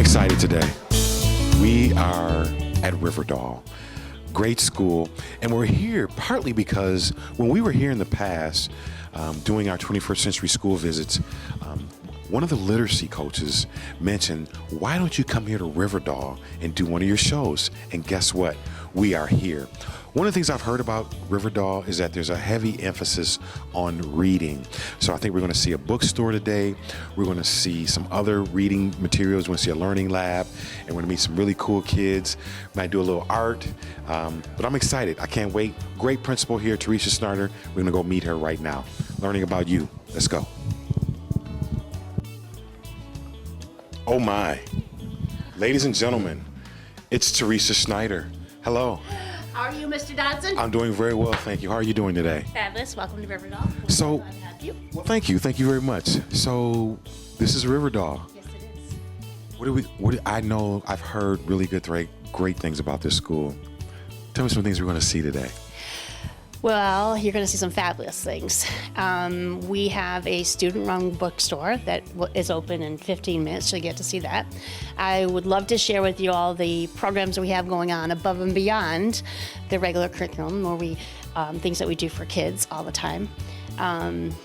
excited today. We are at Riverdahl, great school, and we're here partly because when we were here in the past doing our 21st century school visits, one of the literacy coaches mentioned, why don't you come here to Riverdahl and do one of your shows? And guess what? We are here. One of the things I've heard about Riverdahl is that there's a heavy emphasis on reading. So I think we're going to see a bookstore today. We're going to see some other reading materials. We're going to see a learning lab, and we're going to meet some really cool kids. We might do a little art, but I'm excited. I can't wait. Great principal here, Teresa Schneider. We're going to go meet her right now. Learning about you. Let's go. Oh my. Ladies and gentlemen, it's Teresa Schneider. Hello. How are you, Mr. Dodson? I'm doing very well, thank you. How are you doing today? Fabulous. Welcome to Riverdahl. So, glad to have you. well, thank you very much. So, this is Riverdahl. Yes, it is. I know I've heard really great things about this school. Tell me some things we're going to see today. Well, you're going to see some fabulous things. We have a student-run bookstore that is open in 15 minutes. You'll get to see that. I would love to share with you all the programs that we have going on above and beyond the regular curriculum, where we things that we do for kids all the time.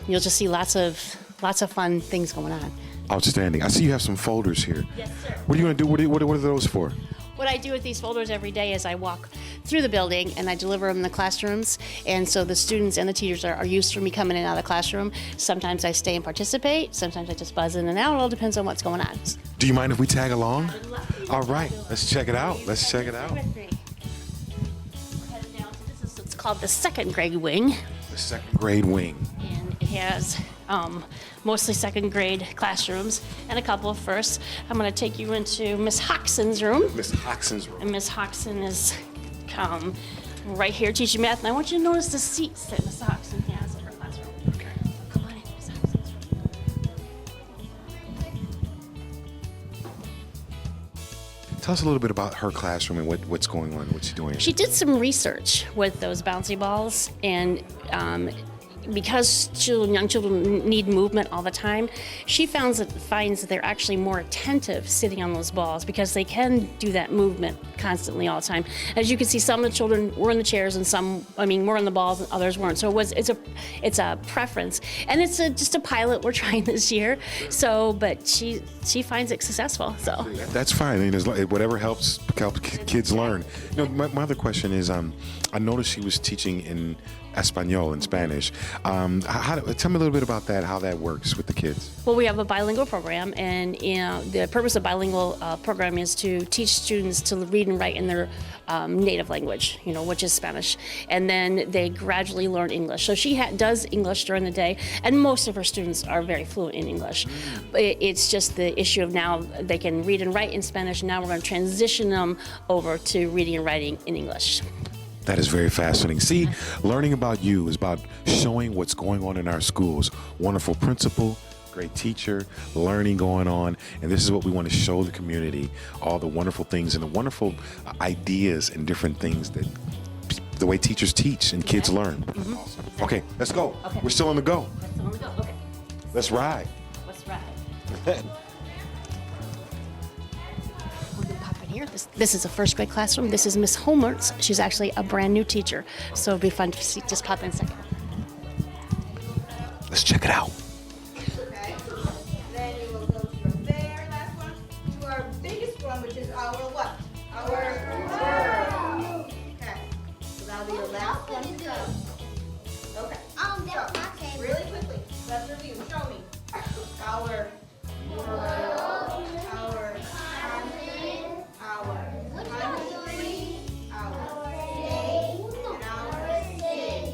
You'll just see lots of fun things going on. Outstanding. I see you have some folders here. Yes, sir. What are you going to do? What are those for? What I do with these folders every day is I walk through the building and I deliver them in the classrooms. And so the students and the teachers are used to me coming in and out of the classroom. Sometimes I stay and participate. Sometimes I just buzz in and out. It all depends on what's going on. Do you mind if we tag along? I would love to. All right, let's check it out. Let's check it out. We're headed down to this. It's called the second grade wing. The second grade wing. And it has mostly second grade classrooms and a couple of firsts. I'm going to take you into Miss Hoxson's room. Miss Hoxson's room. And Miss Hoxson is right here teaching math. And I want you to notice the seats that Miss Hoxson has in her classroom. Okay. Come on in, Miss Hoxson's room. Tell us a little bit about her classroom and what's going on, what she's doing. She did some research with those bouncy balls, and because young children need movement all the time, she finds that they're actually more attentive sitting on those balls because they can do that movement constantly all the time. As you can see, some of the children were in the chairs and some, were on the balls and others weren't. So it's a preference, and it's just a pilot we're trying this year. So, but she finds it successful. So That's fine. I mean, whatever helps kids learn. You know, my other question is, I noticed she was teaching in Espanol, in Spanish. Tell me a little bit about that, how that works with the kids. Well, we have a bilingual program, and the purpose of bilingual program is to teach students to read and write in their native language, which is Spanish, and then they gradually learn English. So she does English during the day, and most of her students are very fluent in English. It's just the issue of now they can read and write in Spanish, and now we're going to transition them over to reading and writing in English. That is very fascinating. See, learning about you is about showing what's going on in our schools. Wonderful principal, great teacher, learning going on, and this is what we want to show the community, all the wonderful things and the wonderful ideas and different things that the way teachers teach and kids learn. Mm-hmm. Awesome. Okay, let's go. Okay. We're still on the go. That's the one we go. Okay. Let's ride. Let's ride. We're gonna pop in here. This is a first grade classroom. This is Miss Holmertz. She's actually a brand new teacher, so it'll be fun to see. Just pop in a second. Let's check it out. Okay. Then you will go to your very last one, to our biggest one, which is our what? Our world. Okay. So that'll be your last one to go. Okay. So, really quickly, let's review. Show me. Our world, our continent, our country, our state, and our city.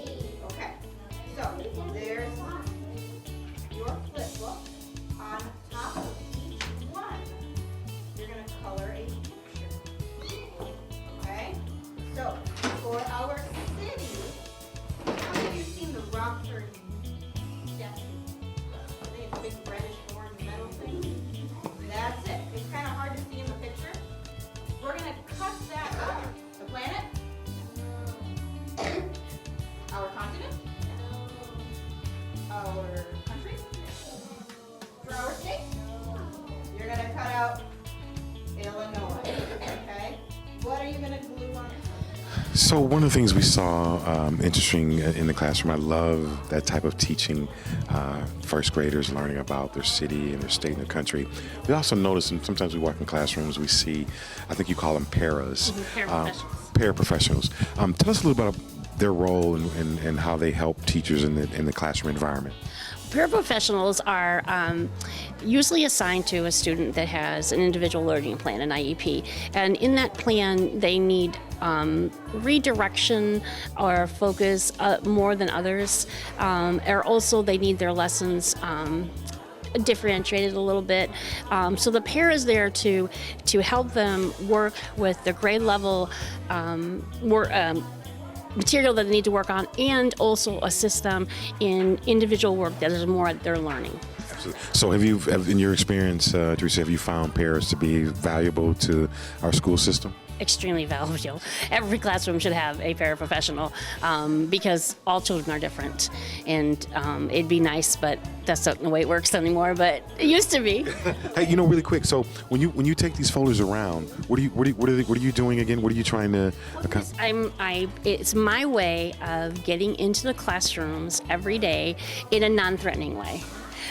Okay. So there's your flip book. On top of each one, you're going to color a picture. Okay? So for our city, how many of you seen the Rockford statue? I think it's a big reddish orange So one of the things we saw interesting in the classroom, I love that type of teaching, first graders learning about their city and their state and their country. We also notice, and sometimes we walk in classrooms, we see, I think you call them paras, paraprofessionals. Tell us a little bit about their role and how they help teachers in the classroom environment. Paraprofessionals are usually assigned to a student that has an individual learning plan, an IEP, and in that plan they need redirection or focus more than others, or also they need their lessons differentiated a little bit. So the pair is there to help them work with the grade level material that they need to work on, and also assist them in individual work that is more at their learning. Absolutely. So in your experience, Teresa, have you found pairs to be valuable to our school system? Extremely valuable. Every classroom should have a paraprofessional because all children are different, and it'd be nice, but that's not the way it works anymore. But it used to be. Hey, really quick. So when you take these folders around, what are you doing again? What are you trying to accomplish? It's my way of getting into the classrooms every day in a non-threatening way.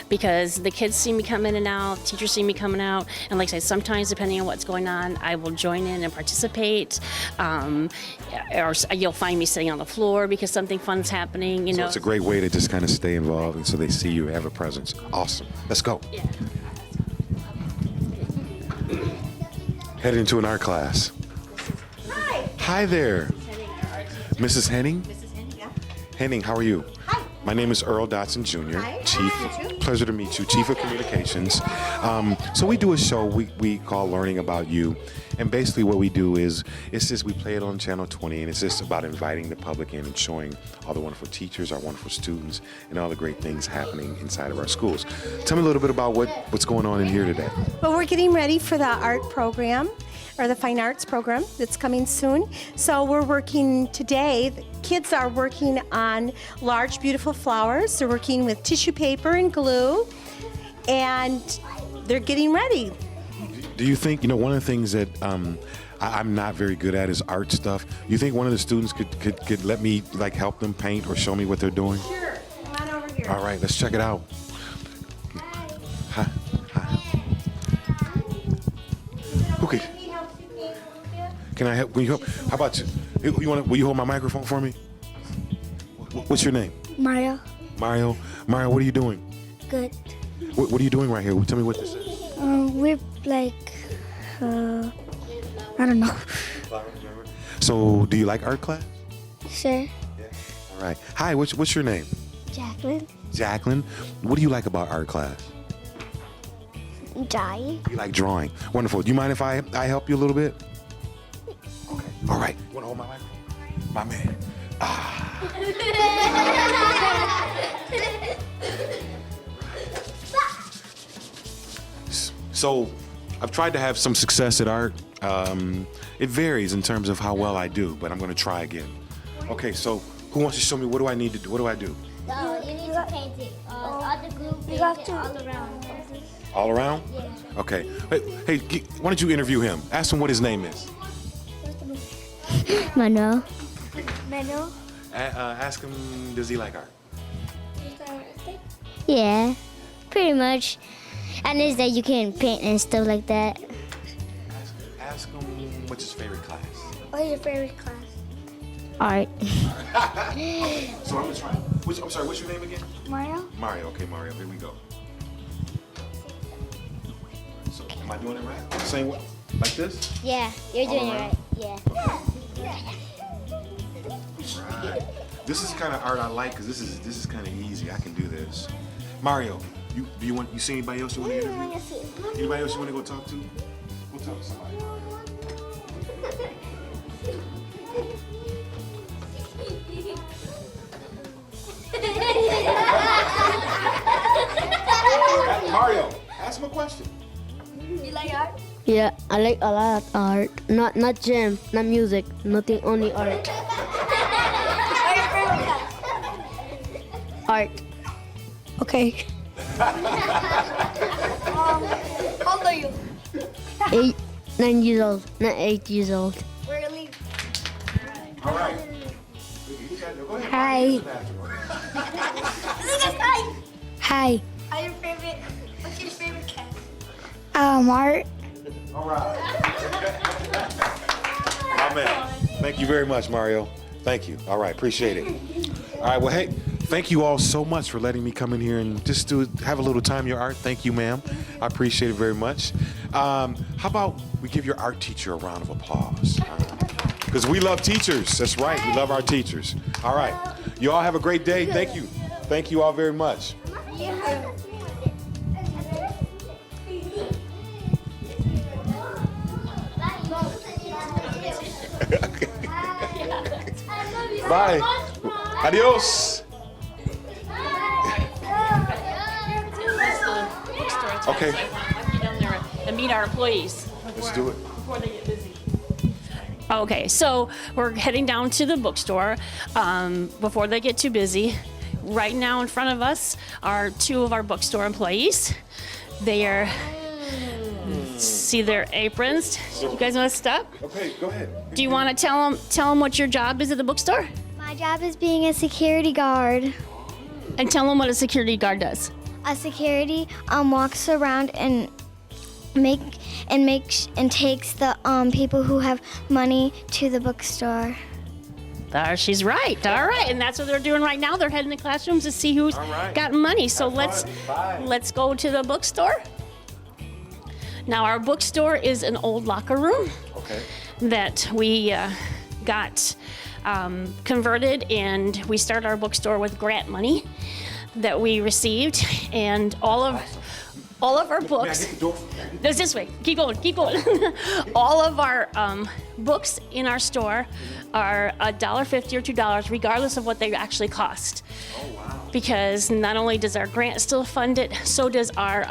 Because the kids see me come in and out, teachers see me coming out, and like I said, sometimes depending on what's going on, I will join in and participate, or you'll find me sitting on the floor because something fun's happening. So it's a great way to just kind of stay involved, and so they see you have a presence. Awesome. Let's go. Yeah. Headed into an art class. Hi. Hi there, Mrs. Henning. Mrs. Henning, yeah. Henning, how are you? Hi. My name is Earl Dotson Jr., Hi. Chief. Nice to meet you. Pleasure to meet you, Chief of Communications. So we do a show we call Learning About You, and basically what we do is we play it on Channel 20, and it's just about inviting the public in and showing all the wonderful teachers, our wonderful students, and all the great things happening inside of our schools. Tell me a little bit about what's going on in here today. Well, we're getting ready for the art program, or the fine arts program that's coming soon. So we're working today, the kids are working on large, beautiful flowers. They're working with tissue paper and glue, and they're getting ready. Do you think, one of the things that I'm not very good at is art stuff. You think one of the students could let me help them paint or show me what they're doing? Sure, come on over here. All right, let's check it out. Hi. Okay. Can I help? Will you help? How about you? Will you hold my microphone for me? What's your name? Mario. Mario, what are you doing? Good. What are you doing right here? Tell me what this is. We're I don't know. So, do you like art class? Sure. Yeah. All right. Hi, what's your name? Jacqueline. Jacqueline. What do you like about art class? Jai. You like drawing. Wonderful. Do you mind if I help you a little bit? Okay. All right. You want to hold my microphone? My man. So, I've tried to have some success at art. It varies in terms of how well I do, but I'm going to try again. Okay, so who wants to show me what do I need to do? What do I do? No, you need to paint it. Other group paint got it to- all around. All around? Yeah. Okay. Hey, why don't you interview him? Ask him what his name is. Manuel. Ask him, does he like art? Yeah, pretty much. And is that you can paint and stuff like that. Ask him what's his favorite class. What is your favorite class? Art. So I'm gonna try. I'm sorry. What's your name again? Mario? Mario. Okay, Mario. Here we go. So am I doing it right? Same way, like this? Yeah, you're doing All it around? right. Yeah. Right. This is kind of art I like because this is kind of easy. I can do this. Mario, you see anybody else you want to interview? Anybody else you want to go talk to? Go talk to somebody. Mario, ask him a question. Yeah, I like a lot of art. Not gym, not music, nothing, only art. Art. Okay. How old are you? 9 years old, not 8 years old. Where you live? All right. Hi. Hi. What's your favorite cat? Art. All right. My man. Thank you very much, Mario. Thank you. All right, appreciate it. All right, well, hey, thank you all so much for letting me come in here and just have a little time in your art. Thank you, ma'am. I appreciate it very much. How about we give your art teacher a round of applause? Because we love teachers. That's right. We love our teachers. All right. You all have a great day. Thank you. Thank you all very much. Bye. Adios. Okay. Get down there and meet our employees. Let's do it. Before they get busy. Okay, so we're heading down to the bookstore before they get too busy. Right now in front of us are two of our bookstore employees. They are, see their aprons. You guys want to stop? Okay, go ahead. Do you want to tell them what your job is at the bookstore? My job is being a security guard. And tell them what a security guard does. A security walks around and takes the people who have money to the bookstore. She's right. All right, and that's what they're doing right now. They're heading to classrooms to see who's got money. So let's go to the bookstore. Now our bookstore is an old locker room that we got converted, and we started our bookstore with grant money that we received, and all of our books. There's this way. Keep going. All of our books in our store are $1.50 or $2, regardless of what they actually cost. Oh wow! Because not only does our grant still fund it, so does our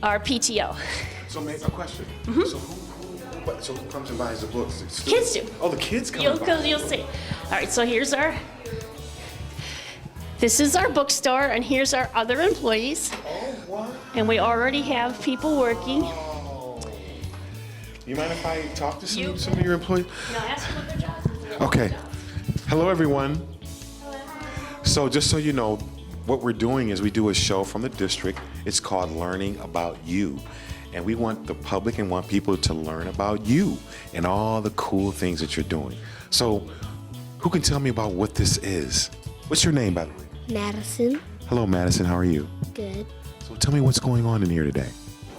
PTO. So, a question. So who comes and buys the books? Kids do. Oh, the kids come. You'll see. All right. So this is our bookstore, and here's our other employees. Oh, wow. And we already have people working. Oh. You mind if I talk to some of your employees? No, ask them what their job is. Okay. Hello, everyone. So just so you know, what we're doing is we do a show from the district. It's called Learning About You. And we want the public and want people to learn about you and all the cool things that you're doing. So who can tell me about what this is? What's your name, by the way? Madison. Hello, Madison. How are you? Good. So tell me what's going on in here today.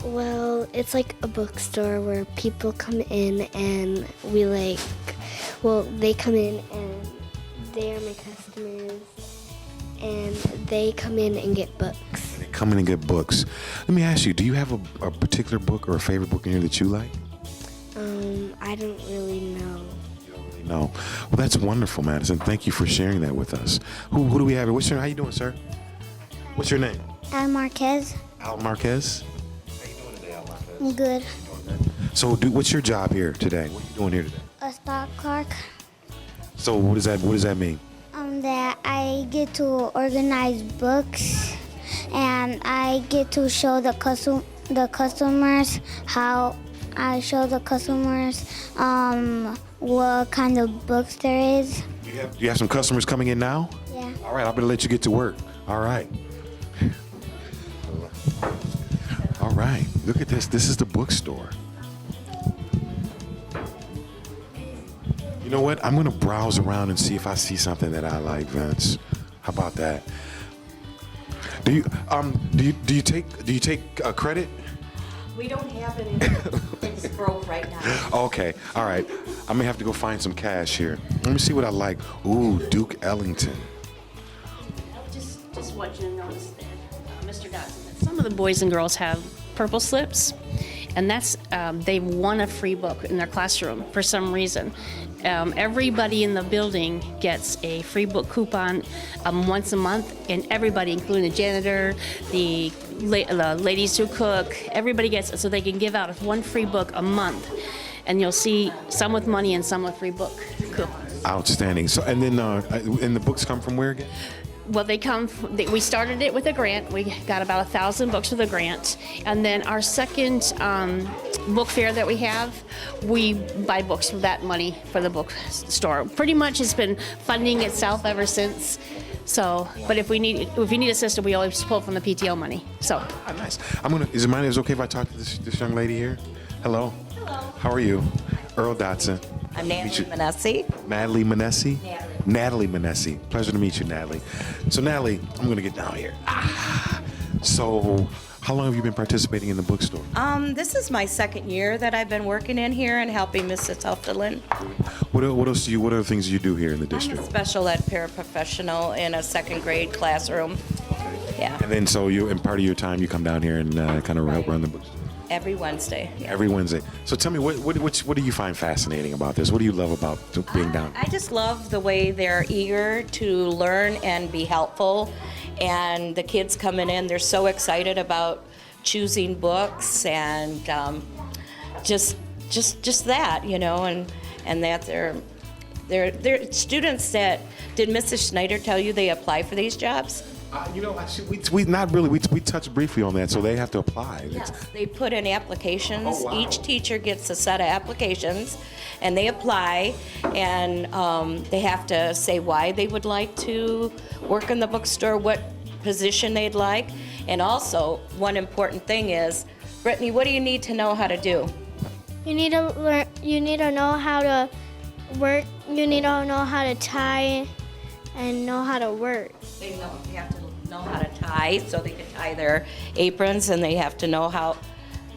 Well, it's like a bookstore where people come in and they come in and they are my customers and they come in and get books. They come in and get books. Let me ask you, do you have a particular book or a favorite book in here that you like? I don't really know. No. Well, that's wonderful, Madison. Thank you for sharing that with us. Who do we have here? How you doing, sir? What's your name? Al Marquez. Al Marquez. How you doing today, Al Marquez? I'm good. So, what's your job here today? What are you doing here today? A stock clerk. So, what does that mean? That I get to organize books, and I get to show the customers how I show the customers what kind of books there is. You have some customers coming in now? Yeah. All right, I better let you get to work. All right. All right, look at this. This is the bookstore. You know what? I'm going to browse around and see if I see something that I like, Vince. How about that? Do you take credit? We don't have any. It's broke right now. Okay, all right. I may have to go find some cash here. Let me see what I like. Ooh, Duke Ellington. Just want you to notice that, Mr. Dodson, that some of the boys and girls have purple slips, and that's they won a free book in their classroom for some reason. Everybody in the building gets a free book coupon once a month, and everybody, including the janitor, the ladies who cook, everybody gets it, so they can give out one free book a month. And you'll see some with money and some with free book coupons. Outstanding. So, and then the books come from where again? Well, we started it with a grant. We got about 1,000 books with a grant. And then our second book fair that we have, we buy books with that money for the bookstore. Pretty much it's been funding itself ever since. So, but if we need assistance, we always pull from the PTO money. So. Oh, nice. Is it okay if I talk to this young lady here? Hello. Hello. How are you? Earl Dotson. I'm Natalie Manessi. Natalie Manessi? Natalie. Natalie Manessi. Pleasure to meet you, Natalie. So, Natalie, I'm going to get down here. So, how long have you been participating in the bookstore? This is my second year that I've been working in here and helping Mrs. Helftelin. What other things do you do here in the I'm a district? special ed paraprofessional in a second grade classroom. Yeah, And then, in part of your time, you come down here and kind of help run the bookstore? every Wednesday. Yeah. Every Wednesday. So tell me, what do you find fascinating about this? What do you love about being down here? I just love the way they're eager to learn and be helpful. And the kids coming in, they're so excited about choosing books and just that, and that they're students that, did Mrs. Schneider tell you they apply for these jobs? Actually, we not really. We touched briefly on that, so they have to apply. Yes, they put in applications. Oh, wow. Each teacher gets a set of applications, and they apply, and they have to say why they would like to work in the bookstore, what position they'd like, and also one important thing is, Brittany, what do you need to know how to do? You need to learn. You need to know how to work. You need to know how to tie, and know how to work. They have to know how to tie, so they can tie their aprons, and they have to know how,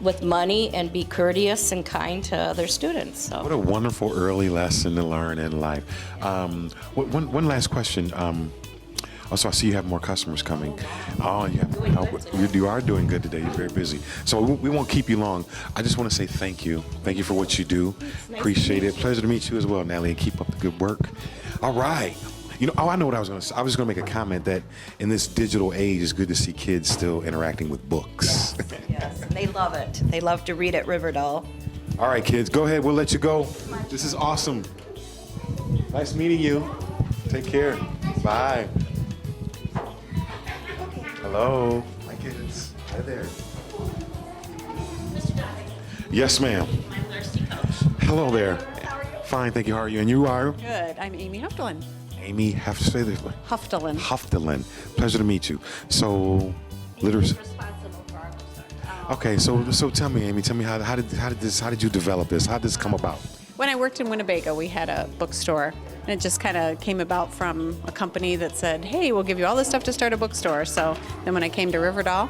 with money, and be courteous and kind to other students. So. What a wonderful early lesson to learn in life. One last question. So I see you have more customers coming. Oh, yeah. You are doing good today. You're very busy. So we won't keep you long. I just want to say thank you. Thank you for what you do. Appreciate it. Pleasure to meet you as well, Natalie, and keep up the good work. All right. I know what I was going to say. I was going to make a comment that in this digital age, it's good to see kids still interacting with books. Yes, they love it. They love to read at Riverdall. All right, kids, go ahead. We'll let you go. This is awesome. Nice meeting you. Take care. Bye. Hello. Hi, kids. Hi there. Mr. Donovan, Yes, ma'am. my literacy coach. Hello there. Fine, thank you. How are you? And you are? Good. I'm Amy Huftelin. Amy, have to say this. Huftelin. Huftelin. Pleasure to meet you. So, literacy. Responsible for our bookstore. Okay, so tell me, Amy. Tell me how did you develop this? How did this come about? When I worked in Winnebago, we had a bookstore, and it just kind of came about from a company that said, hey, we'll give you all this stuff to start a bookstore. So then when I came to Riverdall,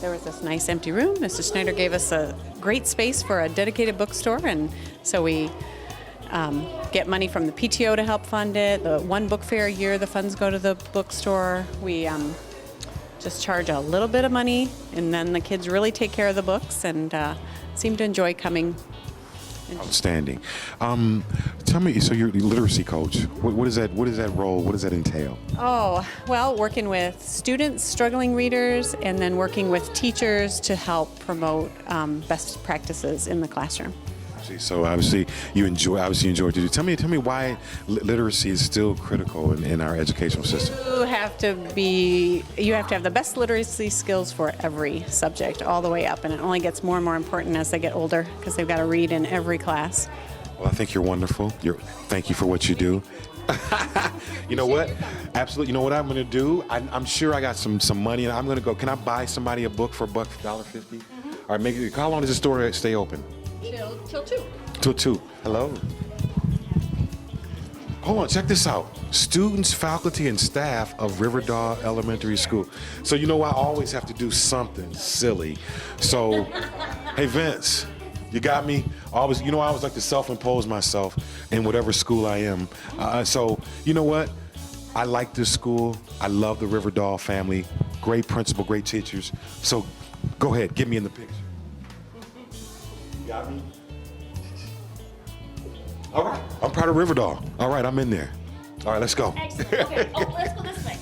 there was this nice empty room. Mr. Schneider gave us a great space for a dedicated bookstore, and so we get money from the PTO to help fund it. The one book fair a year, the funds go to the bookstore. We just charge a little bit of money, and then the kids really take care of the books and seem to enjoy coming. Outstanding. Tell me, so you're the literacy coach. What is that? What is that role? What does that entail? Oh, well, working with students, struggling readers, and then working with teachers to help promote best practices in the classroom. So obviously you enjoy what you do. Tell me why literacy is still critical in our educational system. You have to have the best literacy skills for every subject all the way up, and it only gets more and more important as they get older because they've got to read in every class. Well, I think you're wonderful. Thank you for what you do. You know what? Absolutely. You know what I'm going to do? I'm sure I got some money, and I'm going to go. Can I buy somebody a book for $1.50? All right. How long does the store stay open? Till 2. Till 2. Hello. Hold on, check this out. Students, faculty, and staff of Riverdahl Elementary School. So you know I always have to do something silly. So, hey Vince, you got me? I always like to self-impose myself in whatever school I am. So you know what? I like this school. I love the Riverdahl family. Great principal, great teachers. So go ahead, get me in the picture. Got me? All right. I'm proud of Riverdahl. All right, I'm in there. All right, let's go. Excellent. Okay. Oh, let's go this way.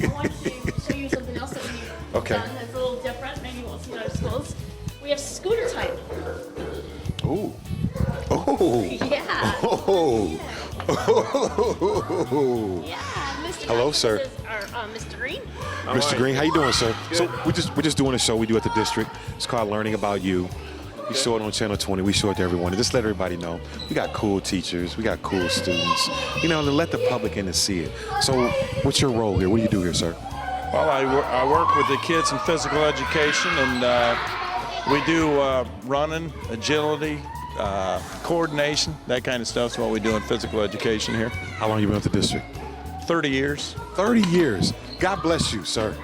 I want to show you something else that we've done that's a little different. Maybe you won't see it in our schools. We have scooter time. Ooh. Oh. Yeah. Oh. Oh. Yeah. Mr. Hello, Donovan, sir. This is our Mr. Green, how you doing, sir? So we're just doing a show we do at the district. It's called Learning About You. We show it on Channel 20. We show it to everyone. And just let everybody know we got cool teachers. We got cool students. You know, to let the public in to see it. So what's your role here? What do you do here, sir? Well, I work with the kids in physical education, and we do running, agility, coordination, that kind of stuff is what we do in physical education here. How long have you been with the district? 30 years. 30 years. God bless you, sir.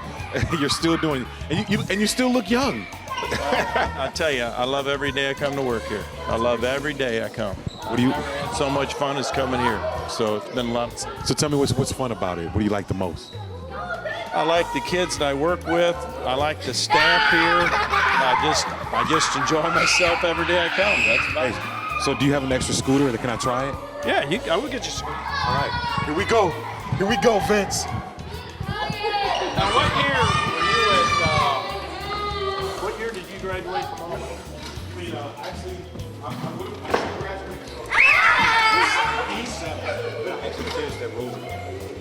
You're still doing it. And you still look young. I tell you, I love every day I come to work here. I love every day I come. What do you? So much fun is coming here. So it's been lots. So tell me what's fun about it. What do you like the most? I like the kids that I work with. I like the staff here. I just enjoy myself every day I come. That's about it. Hey, so do you have an extra scooter? Can I try it? Yeah, I will get you some. All right. Here we go. Here we go, Vince. Now, what year were you at? What year did you graduate from Auburn? Actually,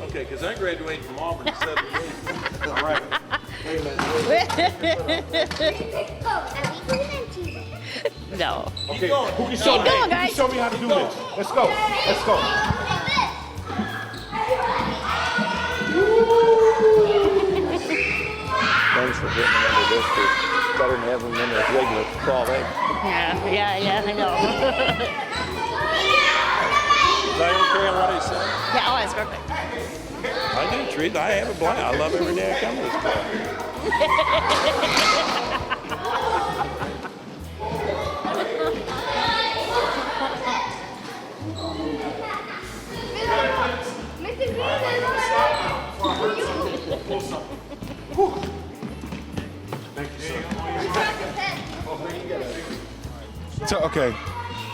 Okay, because I graduated from Auburn in '78. all right. Oh, No. Okay. Who can show, Keep going, who guys. can show me how to do this? Let's go. Let's go. Thanks for getting them into this. It's better than having them in their regular crawl egg. Yeah, I know. Is that okay on what I said? Yeah, oh, that's perfect. I do, Teresa. I have a blast. I love every day I come to this place.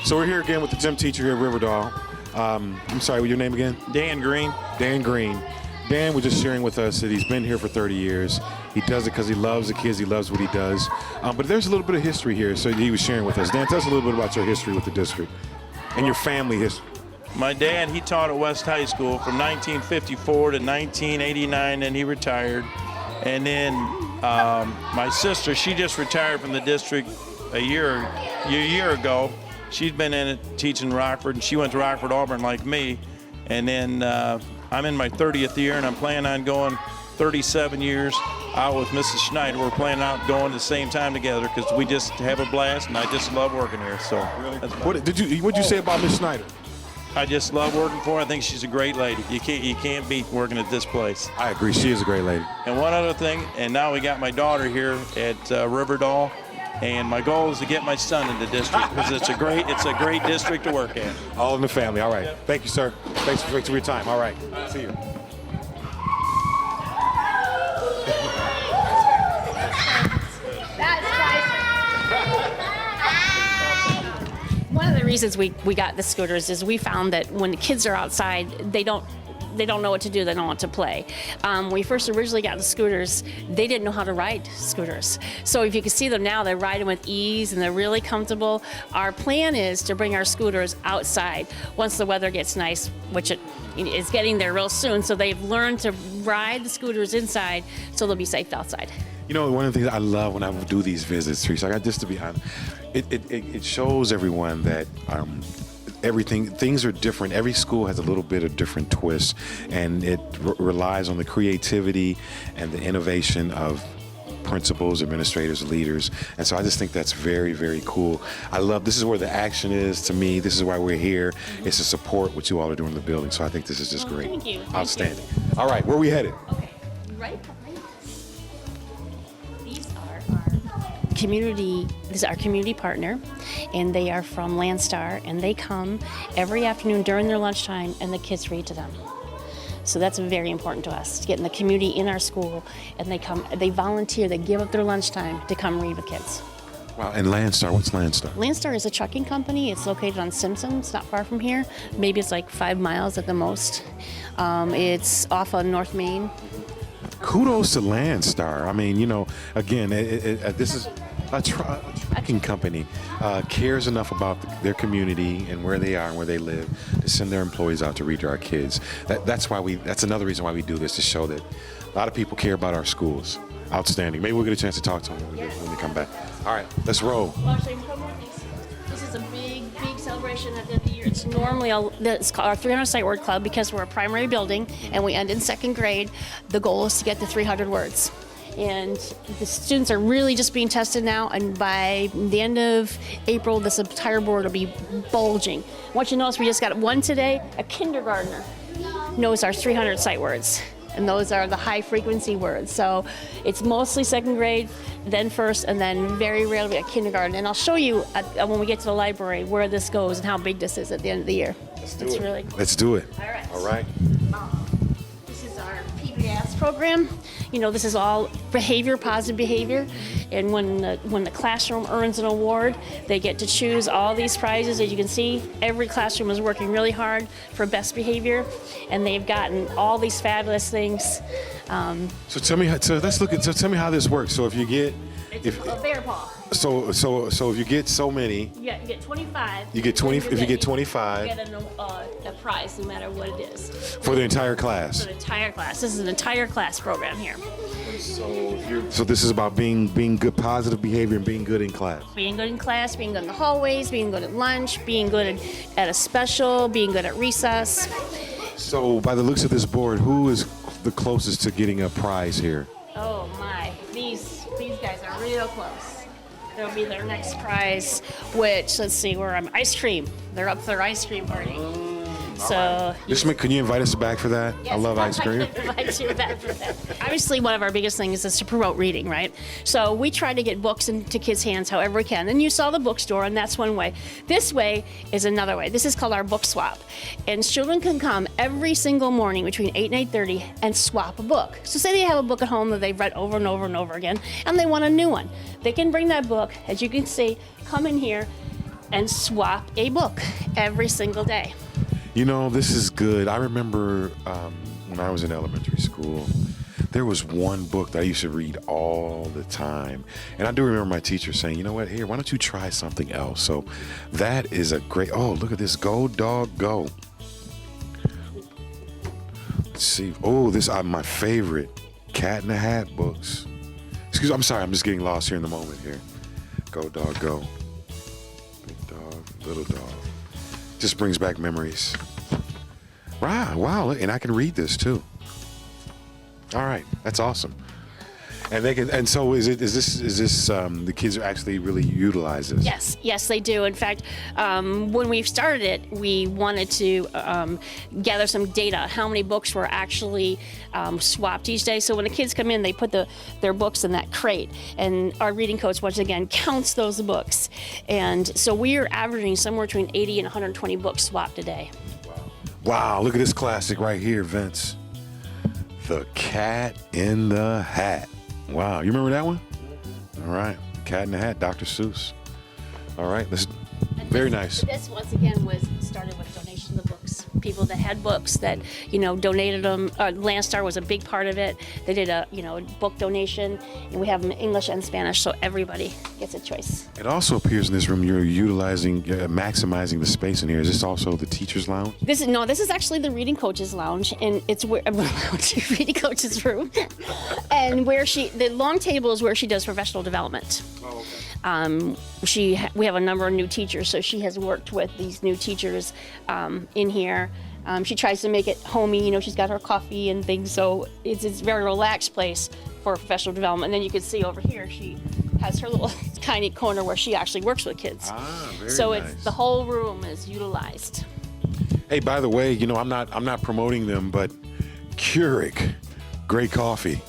So we're here again with the gym teacher here at Riverdahl. I'm sorry, what's your name again? Dan Green. Dan Green. Dan was just sharing with us that he's been here for 30 years. He does it because he loves the kids. He loves what he does. But there's a little bit of history here, so he was sharing with us. Dan, tell us a little bit about your history with the district and your family history. My dad, he taught at West High School from 1954 to 1989, and he retired. And then my sister, she just retired from the district a year ago. She's been in it teaching Rockford, and she went to Rockford Auburn like me. And then I'm in my 30th year, and I'm planning on going 37 years out with Mrs. Schneider. We're planning on going at the same time together because we just have a blast, and I just love working here. So that's What did you say about Miss Schneider? I just love working for her. I think she's a great lady. You can't beat working at this place. I agree. She is a great lady. And one other thing, and now we got my daughter here at Riverdall, and my goal is to get my son in the district because it's a great district to work at. All in the family. All right. Thank you, sir. Thanks for your time. All right. See you. One of the reasons we got the scooters is we found that when the kids are outside, they don't know what to do. They don't want to play. When we first originally got the scooters, they didn't know how to ride scooters. So if you can see them now, they're riding with ease and they're really comfortable. Our plan is to bring our scooters outside once the weather gets nice, which it is getting there real soon. So they've learned to ride the scooters inside so they'll be safe outside. You know, one of the things I love when I do these visits, Teresa, I got just to be honest, it shows everyone that things are different. Every school has a little bit of different twist, and it relies on the creativity and the innovation of principals, administrators, leaders. And so I just think that's very, very cool. This is where the action is to me. This is why we're here. It's to support what you all are doing in the building. So I think this is just great. Thank you. Outstanding. All right, where are we headed? Okay, right behind us. This is our community partner, and they are from Landstar, and they come every afternoon during their lunchtime, and the kids read to them. So that's very important to us, getting the community in our school, and they volunteer, they give up their lunchtime to come read with kids. Wow, and Landstar, what's Landstar? Landstar is a trucking company. It's located on Simpsons, not far from here. Maybe it's like 5 miles at the most. It's off of North Main. Kudos to Landstar. I mean, you know, again, this is a trucking company cares enough about their community and where they are and where they live to send their employees out to read to our kids. That's another reason why we do this, to show that a lot of people care about our schools. Outstanding. Maybe we'll get a chance to talk to them when we come back. All right, let's roll. Well, actually, one more thing. This is a big celebration at the end of the year. It's normally it's called our 300 Sight Word Club because we're a primary building and we end in second grade. The goal is to get to 300 words. And the students are really just being tested now, and by the end of April, this entire board will be bulging. I want you to notice we just got one today. A kindergartner knows our 300 sight words, and those are the high frequency words. So it's mostly second grade, then first, and then very rarely at kindergarten. And I'll show you when we get to the library where this goes and how big this is at the end of the year. Let's do it. Really cool. Let's do it. All right. This is our PBS program. You know, this is all positive behavior. And when the classroom earns an award, they get to choose all these prizes. As you can see, every classroom is working really hard for best behavior, and they've gotten all these fabulous things. So tell me how this works. So if you get It's a bear paw. So if you get so many, You get 25. You get 20 if you get 25. You get a prize, no matter what it is. For the entire class. For the entire class. This is an entire class program here. So this is about being good, positive behavior, and being good in class. Being good in class, being good in the hallways, being good at lunch, being good at a special, being good at recess. So by the looks of this board, who is the closest to getting a prize here? Oh my, these guys are real close. They'll be their next prize, which, let's see, where I'm ice cream. They're up for their ice cream party. So, Can you invite us back for that? yes, I love ice cream. I can invite you back for that. Obviously, one of our biggest things is to promote reading, right? So we try to get books into kids' hands however we can. And you saw the bookstore, and that's one way. This way is another way. This is called our book swap. And children can come every single morning between 8 and 8:30 and swap a book. So say they have a book at home that they've read over and over and over again, and they want a new one. They can bring that book, as you can see, come in here and swap a book every single day. You know, this is good. I remember when I was in elementary school, there was one book that I used to read all the time. And I do remember my teacher saying, you know what, here, why don't you try something else? So that is a great, look at this, Go Dog Go. Let's see, this is my favorite, Cat in the Hat books. Excuse me, I'm sorry, I'm just getting lost here in the moment here. Go Dog Go. Big dog, little dog. Just brings back memories. Wow, and I can read this too. All right, that's awesome. And they can. And so, is this the kids are actually really utilize this? Yes, they do. In fact, when we started it, we wanted to gather some data, how many books were actually swapped each day. So when the kids come in, they put their books in that crate, and our reading coach once again counts those books. And so we are averaging somewhere between 80 and 120 books swapped a day. Wow, look at this classic right here, Vince. The Cat in the Hat. Wow, you remember that one? All right, Cat in the Hat, Dr. Seuss. All right, very nice. This once again was started with donations of books. People that had books that donated them. Landstar was a big part of it. They did a book donation, and we have them in English and Spanish, so everybody gets a choice. It also appears in this room you're maximizing the space in here. Is this also the teacher's lounge? This is actually the reading coach's lounge, and it's where reading coach's room, and the long table is where she does professional development. Oh, okay. We have a number of new teachers, so she has worked with these new teachers in here. She tries to make it homey, she's got her coffee and things, so it's a very relaxed place for professional development. And then you can see over here, she has her little tiny corner where she actually works with kids. Very so nice. The whole room is utilized. Hey, by the way, I'm not promoting them, but Keurig, great coffee.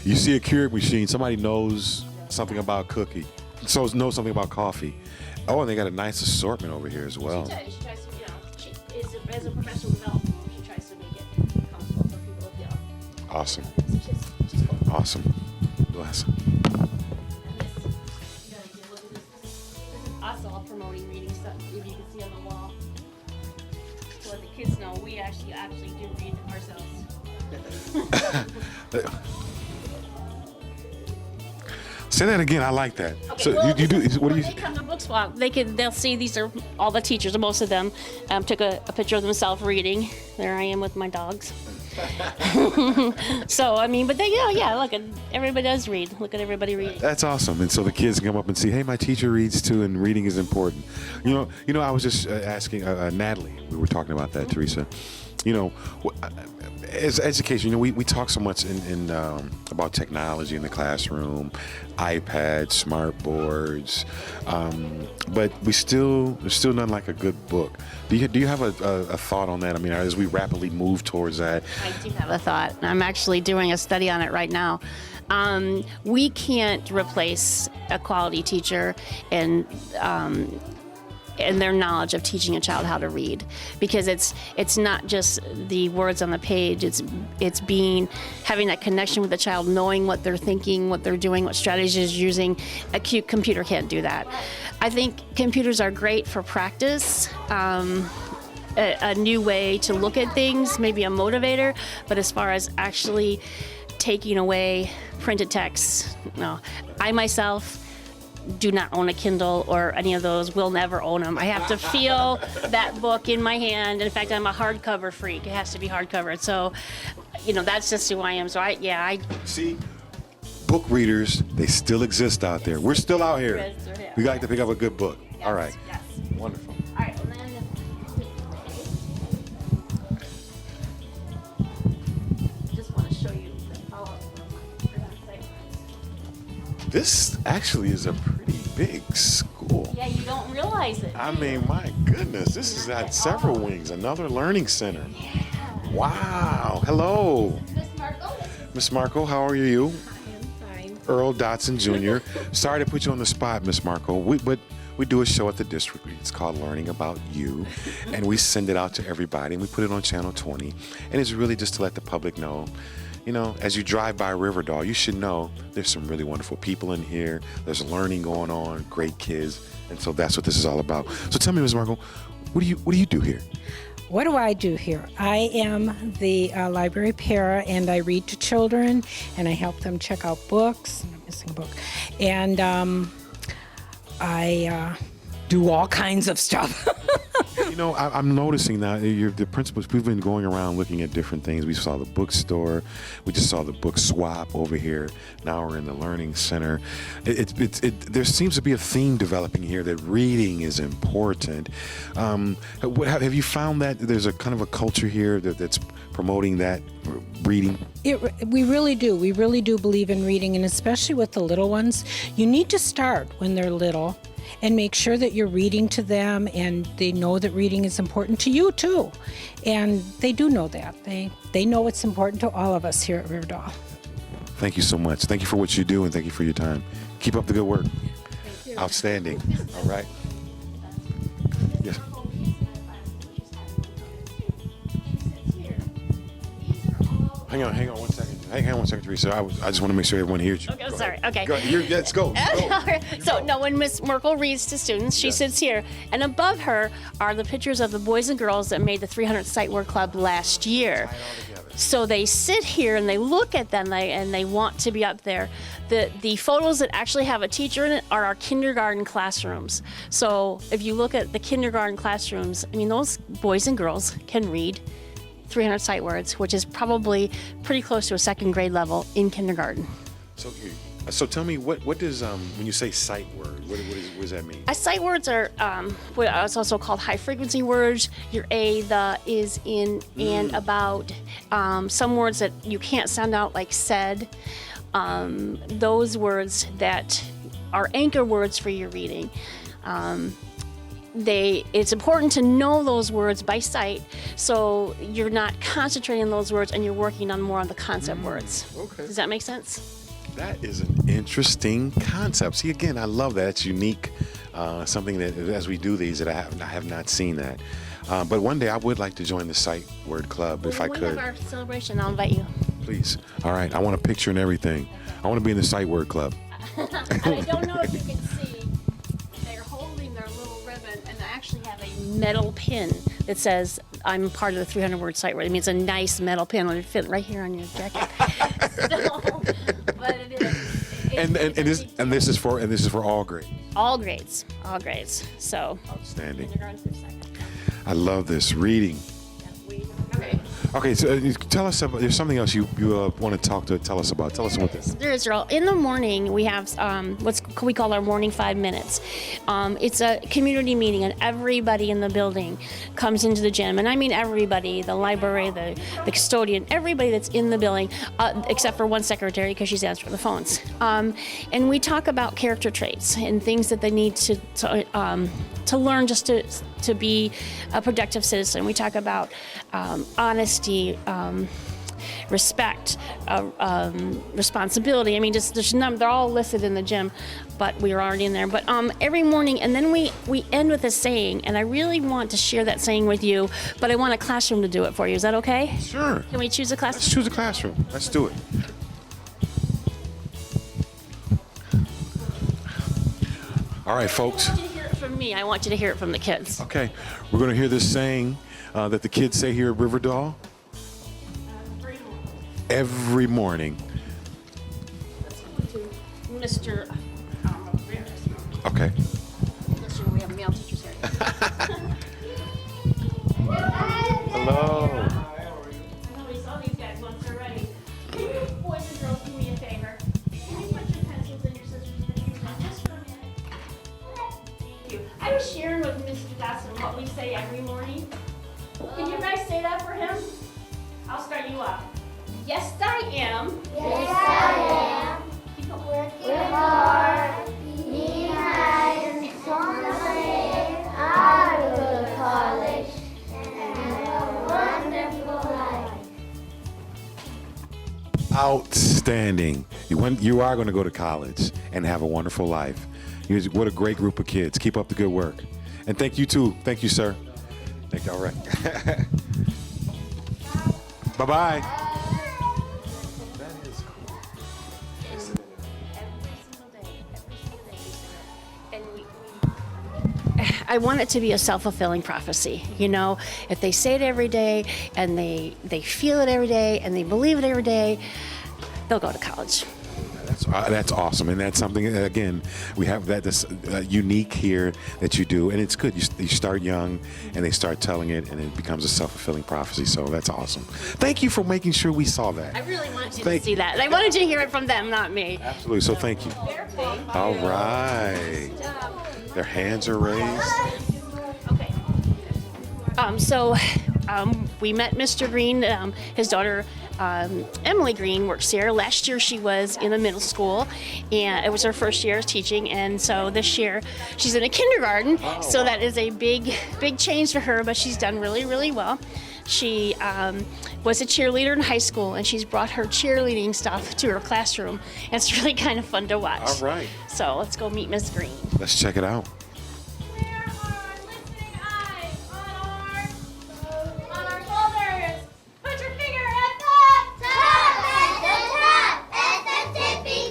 You see a Keurig machine, somebody knows something about coffee. Oh, and they got a nice assortment over here as well. She tries to, as a professional development, she tries to make it comfortable for people. Awesome. She's cool. Awesome. Bless. This is us all promoting reading stuff. If you can see on the wall, so let the kids know we actually do read ourselves. Say that again. I like that. Okay, So well, you do. What do when you? they come to book swap, they'll see these are all the teachers. Most of them took a picture of themselves reading. There I am with my dogs. So I mean, but they, look, everybody does read. Look at everybody reading. That's awesome. And so the kids can come up and see, hey, my teacher reads too, and reading is important. You know. I was just asking Natalie. We were talking about that, Teresa. You know, as education, we talk so much in about technology in the classroom, iPads, smart boards, but there's still nothing like a good book. Do you have a thought on that? I mean, as we rapidly move towards that. I do have a thought. I'm actually doing a study on it right now. We can't replace a quality teacher and their knowledge of teaching a child how to read, because it's not just the words on the page. It's having that connection with the child, knowing what they're thinking, what they're doing, what strategies using. A computer can't do that. I think computers are great for practice. A new way to look at things, maybe a motivator, but as far as actually taking away printed text, no. I myself do not own a Kindle or any of those, will never own them. I have to feel that book in my hand. In fact, I'm a hardcover freak. It has to be hardcover. So, that's just who I am. So I See, book readers, they still exist out there. We're still out here. We like to pick up a good book. Yes, All right. yes. Wonderful. All right, and then just want to show you the follow-up. This actually is a pretty big school. Yeah, you don't realize it. I mean, my goodness, this has got several wings. Another learning center. Wow. Hello. Miss Marco, how are you? I am fine. Earl Dotson Jr. Sorry to put you on the spot, Miss Marco. But we do a show at the district. It's called Learning About You, and we send it out to everybody, and we put it on Channel 20. And it's really just to let the public know, as you drive by Riverdall, you should know there's some really wonderful people in here. There's learning going on, great kids, and so that's what this is all about. So tell me, Ms. Marco, what do you do here? What do I do here? I am the library para, and I read to children, and I help them check out books. I'm missing a book. And I do all kinds of stuff. I'm noticing now, the principals, we've been going around looking at different things. We saw the bookstore. We just saw the book swap over here. Now we're in the learning center. There seems to be a theme developing here that reading is important. Have you found that there's a kind of a culture here that's promoting that reading? We really do. We really do believe in reading, and especially with the little ones. You need to start when they're little and make sure that you're reading to them, and they know that reading is important to you too. And they do know that. They know it's important to all of us here at Riverdahl. Thank you so much. Thank you for what you do, and thank you for your time. Keep up the good work. Outstanding. All right. Yes. Hang on 1 second. Hang on 1 second, Teresa. I just want to make sure everyone hears you. Okay, sorry. Okay. Let's go. So, when Miss Merkel reads to students, she sits here, and above her are the pictures of the boys and girls that made the 300 Sight Word Club last year. So they sit here and they look at them, and they want to be up there. The photos that actually have a teacher in it are our kindergarten classrooms. So if you look at the kindergarten classrooms, I mean, those boys and girls can read 300 sight words, which is probably pretty close to a second grade level in kindergarten. So tell me, what does when you say sight word, what does that mean? Sight words are it's also called high frequency words. Your a, the, is, in, and, about. Some words that you can't sound out, like said. Those words that are anchor words for your reading. It's important to know those words by sight, so you're not concentrating on those words and you're working on more on the concept words. Okay. Does that make sense? That is an interesting concept. See, again, I love that. It's unique. Something that, as we do these, that I have not seen that. But one day I would like to join the Sight Word Club if I could. When we have our celebration, I'll invite you. Please. All right. I want a picture and everything. I want to be in the Sight Word Club. I don't know if you can see. They're holding their little ribbon, and they actually have a metal pin that says, I'm part of the 300 word sight word. I mean, it's a nice metal pin. It'll fit right here on your jacket. But it is. And this is for all grades. All grades, all grades. So Outstanding. kindergarten through second. I love this reading. Okay. Okay, so tell us about. There's something else you want to tell us about. Tell us what this. There is, Earl. In the morning, we have what we call our morning 5 minutes. It's a community meeting, and everybody in the building comes into the gym. And I mean everybody, the library, the custodian, everybody that's in the building, except for one secretary because she's answering the phones. And we talk about character traits and things that they need to learn just to be a productive citizen. We talk about honesty, respect, responsibility. I mean, they're all listed in the gym, but we are already in there. But every morning, and then we end with a saying, and I really want to share that saying with you, but I want a classroom to do it for you. Is that okay? Sure. Can we choose a classroom? Let's choose a classroom. Let's do it. All right, folks. I want you to hear it from me. I want you to hear it from the kids. Okay, we're going to hear this saying that the kids say here at Riverdall every morning. Mr. Okay. We have male teachers here. Hello. I know we saw these guys once already. Can you boys and girls do me a favor? Can you put your pencils in your sisters' shoes just for a minute? Thank you. I was sharing with Mr. Dawson what we say every morning. Can you guys say that for him? I'll start you off. Yes, I am. Yes, I am. Working hard, being nice, on the way, out of college, and have a wonderful life. Outstanding. You are going to go to college and have a wonderful life. What a great group of kids. Keep up the good work. And thank you, too. Thank you, sir. Thank you. All right. Bye-bye. That is cool. Every single day. And I want it to be a self-fulfilling prophecy. You know, if they say it every day and they feel it every day and they believe it every day, they'll go to college. That's awesome, and that's something. Again, we have that's unique here that you do, and it's good. You start young, and they start telling it, and it becomes a self-fulfilling prophecy. So that's awesome. Thank you for making sure we saw that. I really wanted you to see that. I wanted you to hear it from them, not me. Absolutely. So thank you. All right. Their hands are raised. Okay. We met Mr. Green. His daughter, Emily Green, works here. Last year she was in a middle school, and it was her first year teaching. And so this year she's in a kindergarten. So that is a big change for her, but she's done really, really well. She was a cheerleader in high school, and she's brought her cheerleading stuff to her classroom. And it's really kind of fun to watch. All right. So let's go meet Miss Green. Let's check it out. Where are listening eyes on our shoulders? Put your finger at the top, at the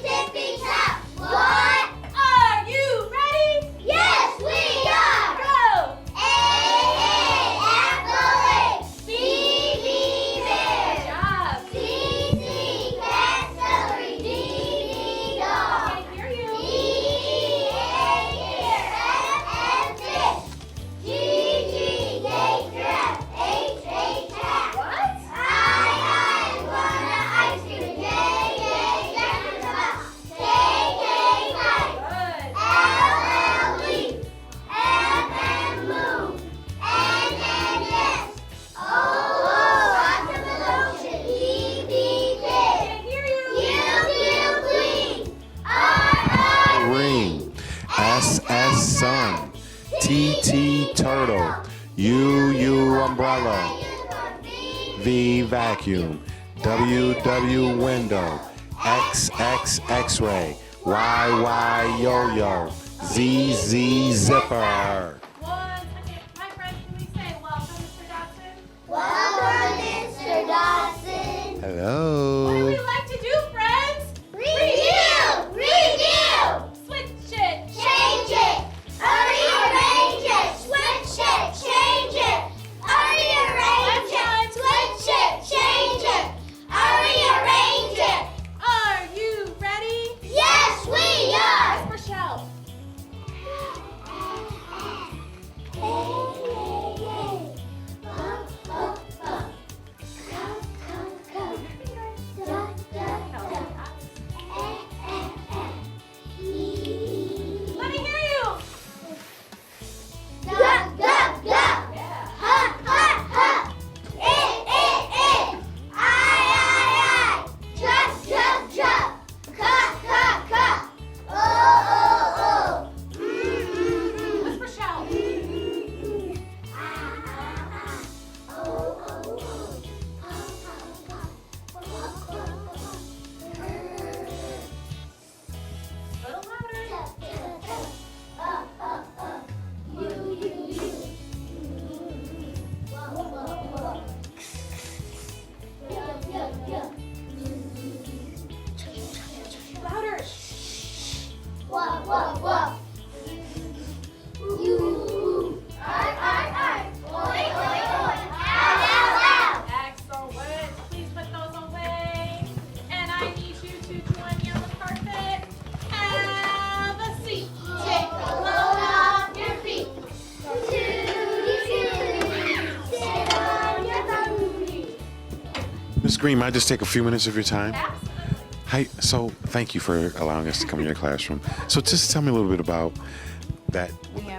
tippy top. What? Are you ready? Yes, we are. Go. A, apple, B, bear. Good job. C, cat, celery, D, dog. I hear you. E, F, fish. G, giraffe. H, hat. What? I, iguana, ice cream. Jacket, box. K, kite. L, leaf. M, moon. N, nest. O, octopus ocean. E, pig. I hear you. Q, queen. R, Ring. S sun. T turtle. U umbrella. V vacuum. W window. X X-ray. Y yo-yo. Z zipper. One second. My friends, can we say welcome, Mr. Dodson? Welcome, Mr. Dawson. Hello. What do we like to do, friends? Review! Switch it. Change it! Rearrange it! Switch it! Change it! Rearrange it! Switch it! Change it! Rearrange it! Are you ready? Yes, we Ms. Green, might I just take a few minutes of your time? Hi. So thank you for allowing us to come in your classroom. So just tell me a little bit about that,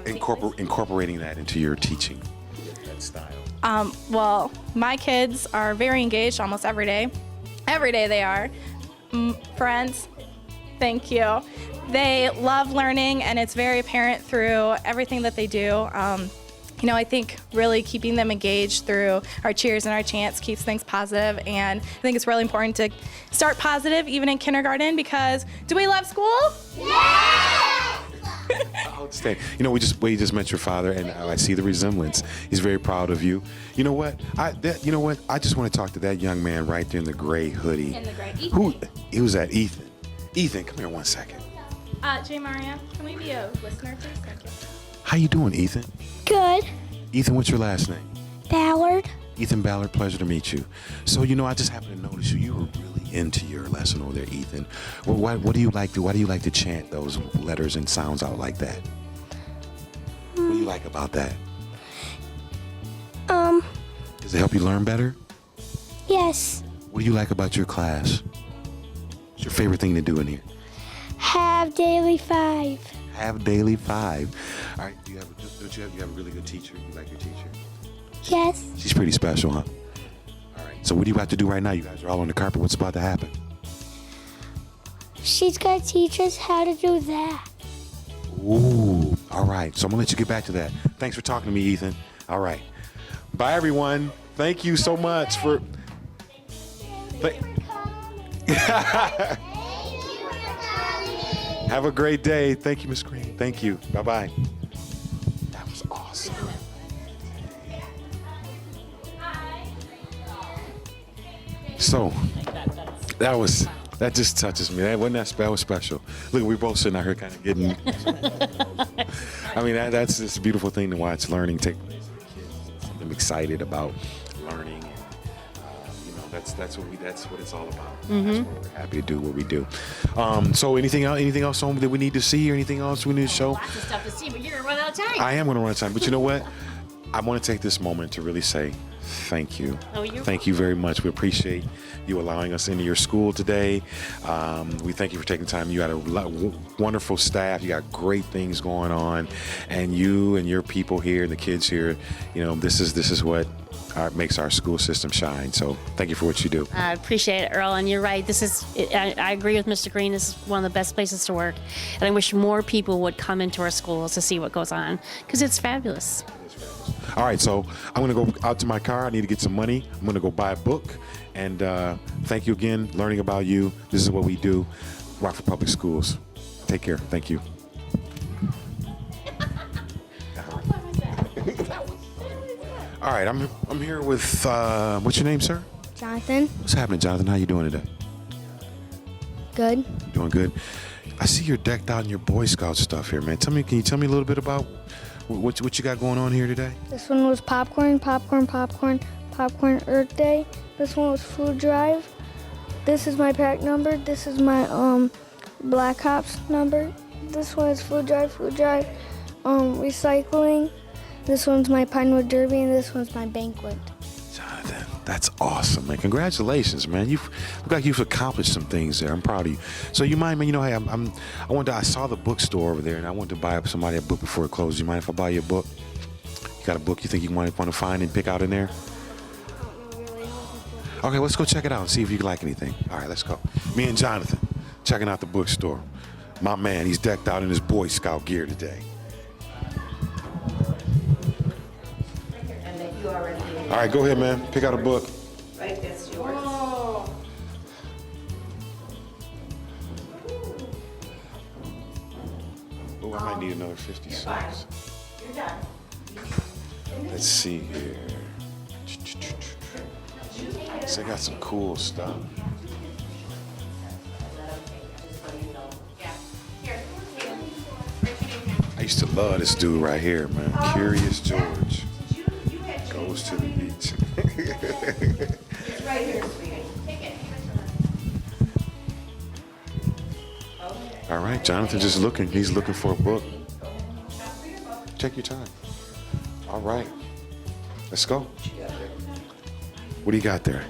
incorporating that into your teaching, that style. Well, my kids are very engaged almost every day. Every day they are. Friends, thank you. They love learning, and it's very apparent through everything that they do. I think really keeping them engaged through our cheers and our chants keeps things positive, and I think it's really important to start positive even in kindergarten, because do we love school? Outstanding. We just met your father, and I see the resemblance. He's very proud of you. You know what? I just want to talk to that young man right there in the gray hoodie. In the gray. Who was that? Ethan. Ethan, come here one second. J. Maria, can we be a listener, please? Thank you. How you doing, Ethan? Good. Ethan, what's your last name? Ballard. Ethan Ballard, pleasure to meet you. So, I just happened to notice you were really into your lesson over there, Ethan. Well, why do you like to chant those letters and sounds out like that? What do you like about that? Does it help you learn better? Yes. What do you like about your class? What's your favorite thing to do in here? Have daily 5. Have daily 5. All right, you have a really good teacher? You like your teacher? Yes. She's pretty special, huh? All right. So what do you have to do right now? You guys are all on the carpet. What's about to happen? She's going to teach us how to do that. Ooh. All right. So I'm going to let you get back to that. Thanks for talking to me, Ethan. All right. Bye, everyone. Thank you so much for... Have a great day. Thank you, Miss Green. Thank you. Bye-bye. That was awesome. So, that just touches me. That was special. Look, we're both sitting out here kind of getting. I mean, that's this beautiful thing to watch learning take place with kids. I'm excited about learning. That's what it's all about. Mm-hmm. That's why we're happy to do what we do. So anything else that we need to see, or anything else we need to show? Lots of stuff to see, but you're gonna run out of time. I am going to run out of time, but you know what? I want to take this moment to really say thank you. Thank you very much. We appreciate you allowing us into your school today. We thank you for taking time. You had a wonderful staff. You got great things going on, and you and your people here, the kids here, this is what makes our school system shine. So thank you for what you do. I appreciate it, Earl, and you're right. I agree with Mr. Green. This is one of the best places to work, and I wish more people would come into our schools to see what goes on, because it's fabulous. All right, so I'm going to go out to my car. I need to get some money. I'm going to go buy a book, and thank you again, learning about you. This is what we do, Rockford Public Schools. Take care. Thank you. All right, I'm here with, what's your name, sir? Jonathan. What's happening, Jonathan? How you doing today? Good. Doing good. I see you're decked out in your Boy Scout stuff here, man. Can you tell me a little bit about what you got going on here today? This one was popcorn Earth Day. This one was food drive. This is my pack number. This is my Black Ops number. This one is food drive, recycling. This one's my Pinewood Derby, and this one's my banquet. Jonathan, that's awesome, man. Congratulations, man. You look like you've accomplished some things there. I'm proud of you. So you mind, man? Hey, I saw the bookstore over there, and I wanted to buy somebody a book before it closed. You mind if I buy you a book? You got a book you think you might want to find and pick out in there? Okay, let's go check it out and see if you like anything. All right, let's go. Me and Jonathan checking out the bookstore. My man, he's decked out in his Boy Scout gear today. All right, go ahead, man. Pick out a book. Right, that's yours. Oh, I might need another 50 cents. Let's see here. So I got some cool stuff. I used to love this dude right here, man. Curious George. Goes to the beach. It's right here, sweetie. Take it. All right, Jonathan just looking. He's looking for a book. Take your time. All right. Let's go. What do you got there?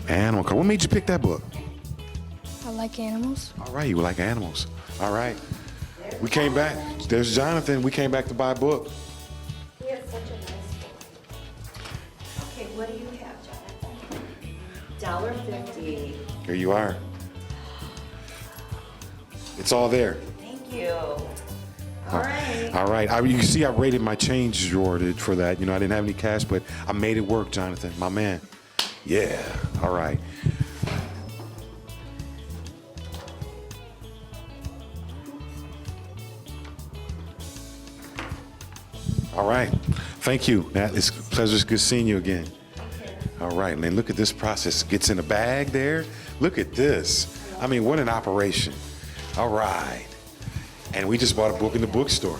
Animal Craft. What made you pick that book? I like animals. All right, you like animals. All right. We came back. There's Jonathan. We came back to buy a book. He has such a nice book. Okay, what do you have, Jonathan? $1.50. Here you are. It's all there. Thank you. All right. All right. You can see I rated my change drawer for that. You know, I didn't have any cash, but I made it work, Jonathan, my man. Yeah. All right. All right. Thank you, Nat. It's a pleasure. It's good seeing you again. All right. And then look at this process. Gets in a bag there. Look at this. I mean, what an operation. All right. And we just bought a book in the bookstore.